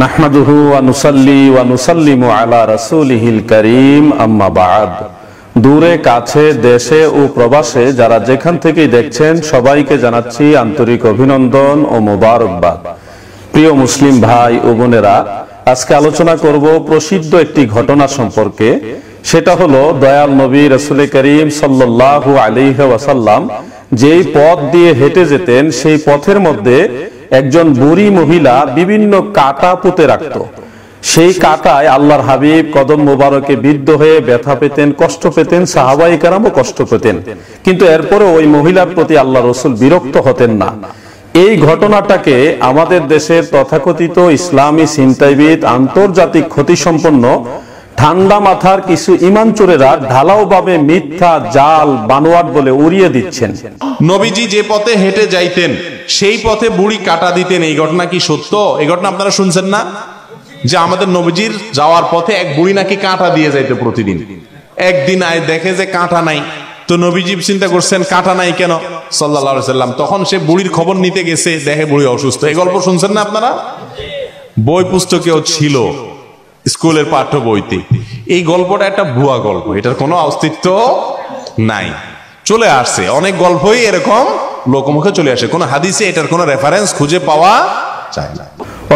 নাহমাদুহু ওয়া নুসাল্লি ওয়া নুসাল্লিমু আলা রাসূলিহিল কারীম, আম্মা বা'দ। দূরে কাছে দেশে ও প্রবাসে যারা যেখান থেকেই দেখছেন সবাইকে জানাচ্ছি আন্তরিক অভিনন্দন ও মোবারকবাদ। প্রিয় মুসলিম ভাই ও বোনেরা, আজকে আলোচনা করব প্রসিদ্ধ একটি ঘটনা সম্পর্কে। সেটা হলো দয়াল নবী রাসূল করিম সাল্লাল্লাহু আলাইহি ওয়াসাল্লাম যেই পথ দিয়ে হেঁটে যেতেন, সেই পথের মধ্যে একজন বুড়ি মহিলা বিভিন্ন কাঁটা পুঁতে রাখত। সেই কাঁটায় আল্লাহর হাবিব কদম মোবারকে বিদ্ধ হয়ে ব্যথা পেতেন, কষ্ট পেতেন, সাহাবায়ে কেরামও কষ্ট পেতেন, কিন্তু এরপরে ওই মহিলার প্রতি আল্লাহ রসুল বিরক্ত হতেন না। এই ঘটনাটাকে আমাদের দেশের তথাকথিত ইসলামী চিন্তাবিদ, আন্তর্জাতিক খ্যাতিসম্পন্ন ঠান্ডা মাথার কিছু ইমান চোরেরা ঢালাও ভাবে মিথ্যা, জাল, বানোয়াট বলে উড়িয়ে দিচ্ছেন। নবীজি যে পথে হেঁটে যাইতেন সেই পথে বুড়ি কাটা দিতেন, এই ঘটনা কি সত্য? এই ঘটনা আপনারা শুনছেন না, যে আমাদের নবীজির যাওয়ার পথে এক বুড়ি নাকি কাঁটা দিয়ে যাইতো প্রতিদিন। একদিন আয় দেখে যে কাঁটা নাই, তো নবীজি চিন্তা করছেন কাঁটা নাই কেন সাল্লাল্লাহু আলাইহি সাল্লাম। তখন সে বুড়ির খবর নিতে গেছে, দেখে বুড়ি অসুস্থ। এই গল্প শুনছেন না আপনারা? বই পুস্তকেও ছিল, স্কুলের পাঠ্য বইতে। এই গল্পটা একটা ভুয়া গল্প, এটার কোনো অস্তিত্ব নাই, চলে আসছে। অনেক গল্পই এরকম লোকমুখে চলে আসে, কোন হাদিসে এটার কোনো রেফারেন্স খুঁজে পাওয়া যায় না।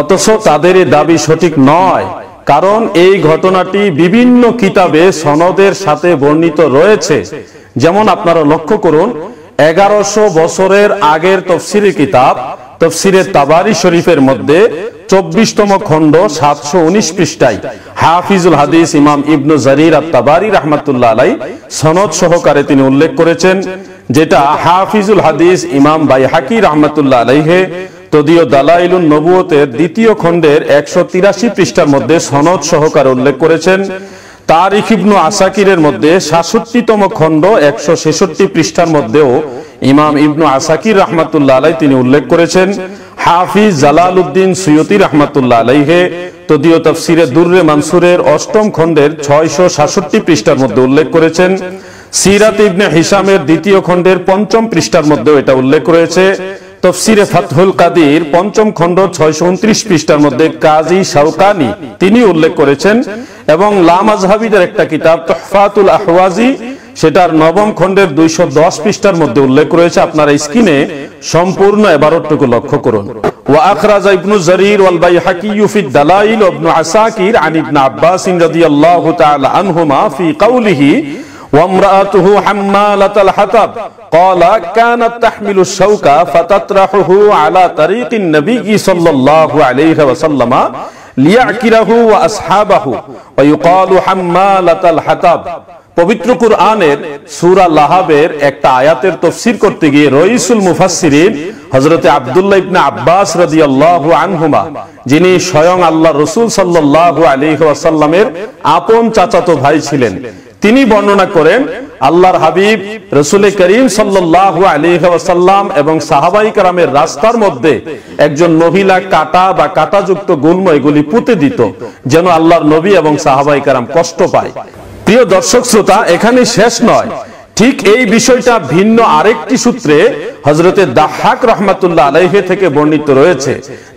অথচ তাদের এই দাবি সঠিক নয়, কারণ এই ঘটনাটি বিভিন্ন কিতাবে সনদের সাথে বর্ণিত রয়েছে। যেমন আপনারা লক্ষ্য করুন, 1100 বছরের আগের তফসিরের কিতাব তফসিরে তাবারি শরীফের মধ্যে 24তম খণ্ড 719 পৃষ্ঠায় হাফিজুল হাদিস ইমাম ইবনু জারির আত-তাবারি রাহমাতুল্লাহ আলাইহি সনদ সহকারে তিনি উল্লেখ করেছেন, যেটা হাফিজুল হাদিস ইমাম বাইহাকি রাহমাতুল্লাহ আলাইহি তদীয় দালাইলুন নবুয়তের 2য় খণ্ডের 183 পৃষ্ঠার মধ্যে সনদ সহকারে উল্লেখ করেছেন। তারিখ ইবনু আসাকিরের মধ্যে 66তম খণ্ড 166 পৃষ্ঠার মধ্যেও ইমাম ইবনু আসাকির রাহমাতুল্লাহ আলাইহি তিনি উল্লেখ করেছেন। হাফিজ জালালউদ্দিন সুয়ুতি রাহমাতুল্লাহ আলাইহি তদীয় তাফসিরে দুররে মানসুরের 8ম খণ্ডের 667 পৃষ্ঠার মধ্যে উল্লেখ করেছেন। সিরাত ইবনে হিশামের 2য় খণ্ডের 5ম পৃষ্ঠার মধ্যে এটা উল্লেখ রয়েছে। তফসিরে ফাতহুল কাদির 5ম খণ্ড 629 পৃষ্ঠার মধ্যে কাজী শাওকানি তিনি উল্লেখ করেছেন। এবং লামাযহাবিদের একটা কিতাব তুহফাতুল আহওয়াজি, সেটার 9ম খণ্ডের 210 পৃষ্ঠার মধ্যে উল্লেখ রয়েছে। আপনারা স্ক্রিনে সম্পূর্ণ ইবারতটুকু লক্ষ্য করুন। ওয়া আখরাজা ইবনু জারির ওয়াল বাইহাকি ফিদ দালাইল ওয়া ইবনু আসাকির আন ইবনে আব্বাস রাদিয়াল্লাহু তাআলা আনহুমা ফি কাউলিহি وامرأته حمالة الحطب قال كانت تحمل الشوك فتطرحه على طريق النبي صلى الله عليه وسلم ليعكره وأصحابه ويقال حمالة الحطب। পবিত্র কুরআনের সূরা লাহাবের একটা আয়াতের তাফসীর করতে গিয়ে রাইসুল মুফাসসিরিন হযরতে আব্দুল্লাহ ইবনে আব্বাস রাদিয়াল্লাহু আনহুমা, যিনি স্বয়ং আল্লাহর রাসূল সাল্লাল্লাহু আলাইহি ওয়াসাল্লামের আপন চাচাতো ভাই ছিলেন, তিনি বর্ণনা করেন আল্লাহর হাবিব রাসূল করিম সাল্লাল্লাহু আলাইহি ওয়াসাল্লাম এবং সাহাবায়ে কেরামের রাস্তার মধ্যে একজন মহিলা কাঁটা বা কাঁটাযুক্ত গুল্ম এগুলি পুঁতে দিত, যেন আল্লাহর নবী এবং সাহাবায়ে কেরাম কষ্ট পায়। প্রিয় দর্শক শ্রোতা, এখানে শেষ নয়, ঠিক এই বিষয়টা ভিন্ন আরেকটি সূত্রে হযরতে দাহহাক রাহমাতুল্লাহ আলাইহি থেকে বর্ণিত রয়েছে,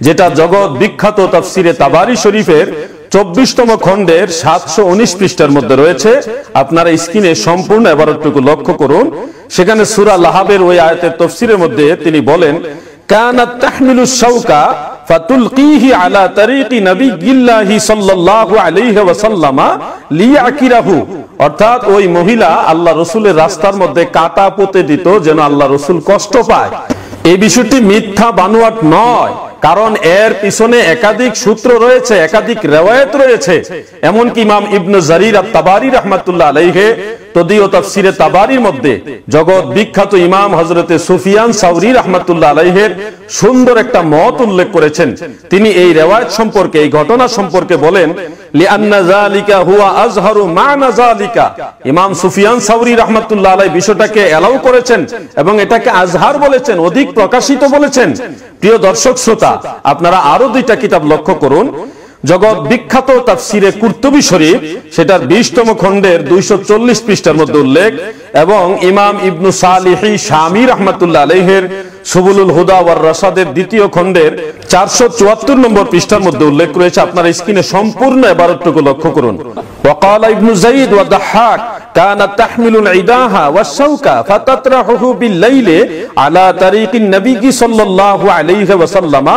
যেটা জগৎ বিখ্যাত তাফসিরে তাবারি শরীফের 24তম খণ্ডের 719 পৃষ্ঠার মধ্যে রয়েছে। আপনারা স্ক্রিনে সম্পূর্ণ ইবারতটুকু লক্ষ্য করুন। সেখানে সূরা লাহাবের ওই আয়াতের তাফসীরের মধ্যে তিনি বলেন, কানাত তাহমিলু শাওকা ফাতুলকিহি আলা তারিকি নবিয়্যিল্লাহি সাল্লাল্লাহু আলাইহি ওয়াসাল্লাম লিয়াকিরাহু, অর্থাৎ ওই মহিলা আল্লাহ রাসূলের রাস্তার মধ্যে কাঁটা পুঁতে দিত যেন আল্লাহ রাসূল কষ্ট পায়। এই বিষয়টি মিথ্যা, বানোয়াট নয়, কারণ এর পিছনে একাধিক সূত্র রয়েছে, একাধিক রিওয়ায়াত রয়েছে। এমনকি ইমাম ইবনু জারির আত-তাবারি রাহমাতুল্লাহ আলাইহি তদীয় তাফসিরে তাবারির মধ্যে জগৎ বিখ্যাত ইমাম হযরতে সুফিয়ান সাওরী রাহমাতুল্লাহ আলাইহির সুন্দর একটা মত উল্লেখ করেছেন। তিনি এই রিওয়ায়াত সম্পর্কে, এই ঘটনা সম্পর্কে বলেন, লিআন্না যালিকা হুয়া আযহারু মা'না যালিকা। ইমাম সুফিয়ান সাওরী রাহমাতুল্লাহ আলাইহি বিষয়টাকে এলাও করেছেন এবং এটাকে আজহার বলেছেন, অধিক প্রকাশিত বলেছেন। প্রিয় দর্শক শ্রোতা, আপনারা আরো 2টা কিতাব লক্ষ্য করুন। জগৎ বিখ্যাত তাফসিরে কুরতুবী শরীফ, সেটার 20তম খণ্ডের 240 পৃষ্ঠার মধ্যে উল্লেখ, এবং ইমাম ইবনু সালিহি শামী রাহমাতুল্লাহ আলাইহির সুবুলুল হুদা ওয়ার রাশাদের দ্বিতীয় খণ্ডের 474 নম্বর পৃষ্ঠার মধ্যে উল্লেখ রয়েছে। আপনারা স্ক্রিনে সম্পূর্ণ ইবারতটুকু লক্ষ্য করুন। ওয়াকালা ইবনু যায়িদ ওয়া দাহহাক কানাত তাহমিলুল ইদাহা ওয়াশ-শাওকা ফাতাতরাহুহু বিল-লাইলি আলা তারিকিন নবী সাল্লাল্লাহু আলাইহি ওয়াসাল্লাম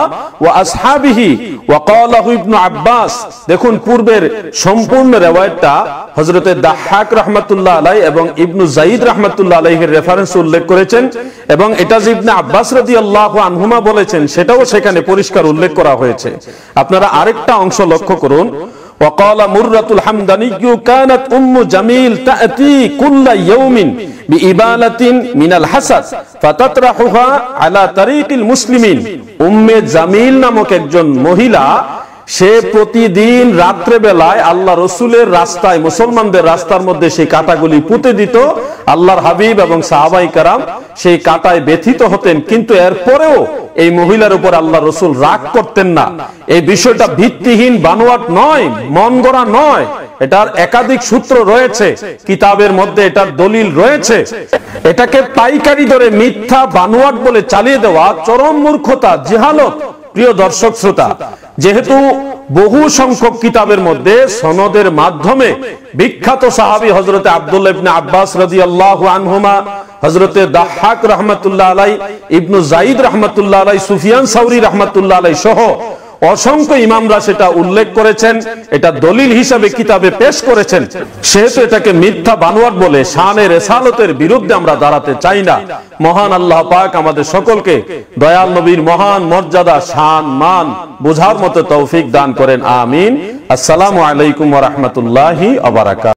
ওয়া আসহাবিহি ওয়া ক্বালাহু ইবনু আব্বাস। দেখুন পূর্বের সম্পূর্ণ riwayatটা হযরতে দাহহাক রাহমাতুল্লাহ আলাইহি এবং ইবনু যায়িদ রাহমাতুল্লাহ আলাইহির রেফারেন্স উল্লেখ করেছেন এবং এটা যে ইবনে আব্বাস রাদিয়াল্লাহু আনহুমা বলেছেন সেটাও সেখানে পরিষ্কার উল্লেখ করা হয়েছে। আপনারা আরেকটা অংশ লক্ষ্য করুন। وقال مرة الحمداني كانت أم جميل تأتي كل يوم بإبالة من الحسد فتطرحها على طريق المسلمين। উম্মে জামিল নামক একজন মহিলা, সে প্রতিদিন রাত্রে বেলায় আল্লাহ রসুলের রাস্তায়, মুসলমানদের রাস্তার মধ্যে সেই কাঁটাগুলি পুঁতে দিত। আল্লাহর হাবিব এবং সাহাবাই কারাম সেই কাঁটায় ব্যথিত হতেন, কিন্তু এরপরেও এই মহিলার উপর আল্লাহ রসুল রাগ করতেন না। এই বিষয়টা ভিত্তিহীন বানোয়াট নয়, মন গড়া নয়, এটার একাধিক সূত্র রয়েছে, কিতাবের মধ্যে এটার দলিল রয়েছে। এটাকে পাইকারি ধরে মিথ্যা বানোয়াট বলে চালিয়ে দেওয়া চরম মূর্খতা, জিহালত। প্রিয় দর্শক শ্রোতা, যেহেতু বহু সংখ্যক কিতাবের মধ্যে সনদের মাধ্যমে বিখ্যাত সাহাবী হযরতে আব্দুল্লাহ ইবনে আব্বাস রাদিয়াল্লাহু আনহুমা, হযরতে দাহহাক রাহমাতুল্লাহ আলাইহি, ইবনু যায়িদ রাহমাতুল্লাহ আলাইহি, সুফিয়ান সাউরি রাহমাতুল্লাহ আলাইহি সহ অসংখ্য ইমামরা সেটা উল্লেখ করেছেন, এটা দলিল হিসাবে কিতাবে পেশ করেছেন। সেহেতু এটাকে মিথ্যা বানোয়াট বলে শানে রিসালতের বিরুদ্ধে আমরা দাঁড়াতে চাই না। মহান আল্লাহ পাক আমাদের সকলকে দয়াল নবীর মহান মর্যাদা, শান, মান বোঝার মতো তৌফিক দান করেন, আমিন। আসসালামু আলাইকুম ওয়া রাহমাতুল্লাহি ওয়া বারাকাতুহু।